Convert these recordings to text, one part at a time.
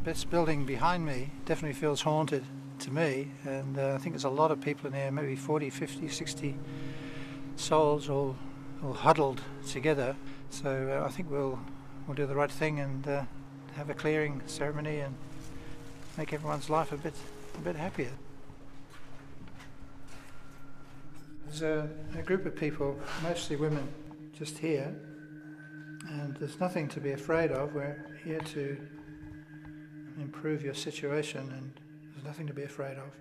This building behind me definitely feels haunted to me, and I think there's a lot of people in here, maybe 40, 50, 60 souls all huddled together. So I think we'll do the right thing and have a clearing ceremony and make everyone's life a bit happier. There's a group of people, mostly women, just here, and there's nothing to be afraid of. We're here to improve your situation, and there's nothing to be afraid of.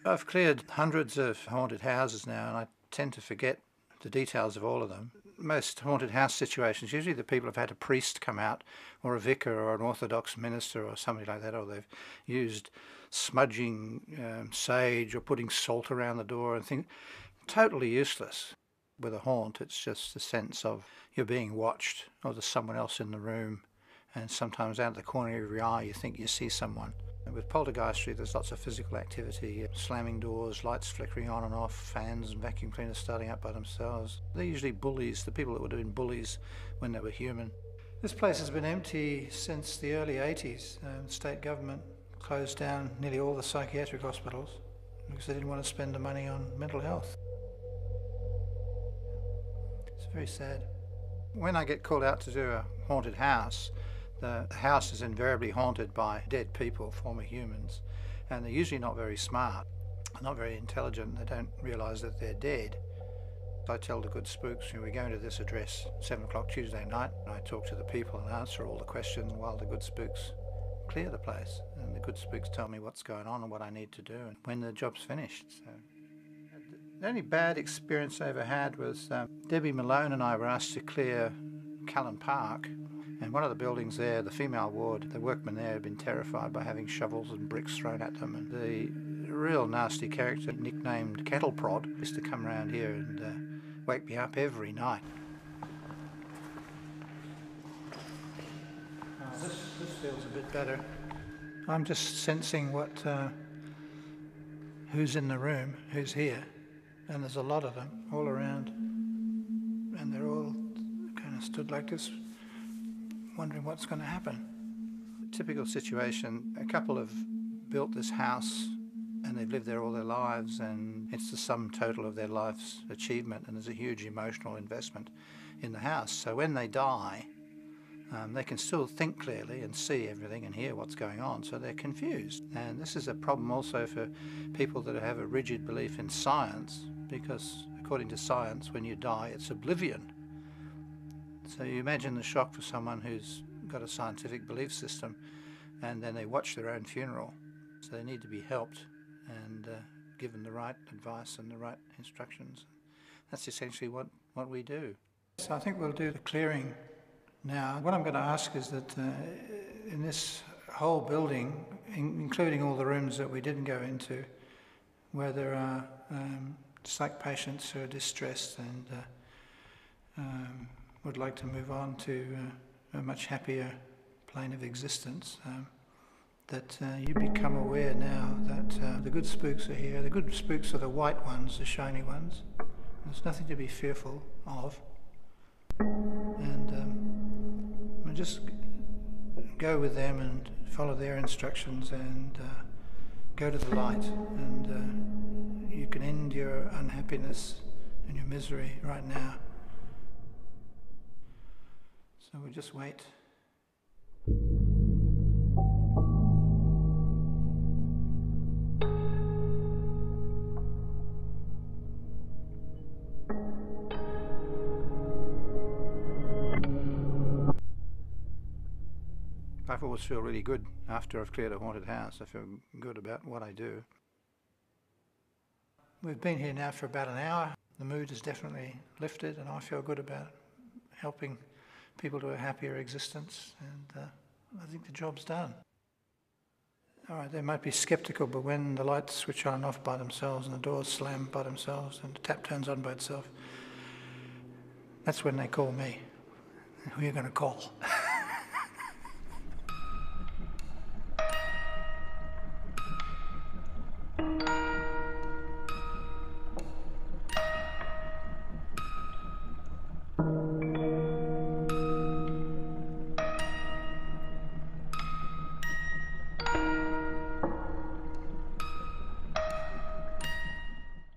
I've cleared hundreds of haunted houses now, and I tend to forget the details of all of them. Most haunted house situations, usually the people have had a priest come out, or a vicar, or an Orthodox minister, or somebody like that, or they've used smudging sage, or putting salt around the door and things. Totally useless. With a haunt, it's just a sense of you're being watched, or there's someone else in the room, and sometimes out of the corner of your eye you think you see someone. And with poltergeistry there's lots of physical activity, slamming doors, lights flickering on and off, fans and vacuum cleaners starting up by themselves. They're usually bullies, the people that were doing bullies when they were human. This place has been empty since the early 80s. The state government closed down nearly all the psychiatric hospitals because they didn't want to spend the money on mental health. It's very sad. When I get called out to do a haunted house, the house is invariably haunted by dead people, former humans, and they're usually not very smart, not very intelligent. They don't realise that they're dead. I tell the good spooks, we're going to this address 7 o'clock Tuesday night, and I talk to the people and answer all the questions while the good spooks clear the place. And the good spooks tell me what's going on and what I need to do and when the job's finished. So the only bad experience I ever had was Debbie Malone and I were asked to clear Callan Park, and one of the buildings there, the female ward, the workmen there had been terrified by having shovels and bricks thrown at them, and the real nasty character nicknamed Cattle Prod used to come around here and wake me up every night. This feels a bit better. I'm just sensing who's in the room, who's here. And there's a lot of them all around, and they're all kind of stood like this, wondering what's going to happen. Typical situation, a couple have built this house and they've lived there all their lives, and it's the sum total of their life's achievement, and there's a huge emotional investment in the house. So when they die, they can still think clearly and see everything and hear what's going on, so they're confused. And this is a problem also for people that have a rigid belief in science, because according to science, when you die, it's oblivion. So you imagine the shock for someone who's got a scientific belief system, and then they watch their own funeral. So they need to be helped and given the right advice and the right instructions. That's essentially what we do. So I think we'll do the clearing now. What I'm going to ask is that in this whole building, including all the rooms that we didn't go into, where there are psych patients who are distressed and would like to move on to a much happier plane of existence, that you become aware now that the good spooks are here. The good spooks are the white ones, the shiny ones. There's nothing to be fearful of. And just go with them and follow their instructions and go to the light, and you can end your unhappiness and your misery right now. So we'll just wait. I always feel really good after I've cleared a haunted house. I feel good about what I do. We've been here now for about an hour. The mood is definitely lifted, and I feel good about helping people to a happier existence, and I think the job's done. All right, they might be skeptical, but when the lights switch on and off by themselves and the doors slam by themselves and the tap turns on by itself, that's when they call me. Who are you going to call?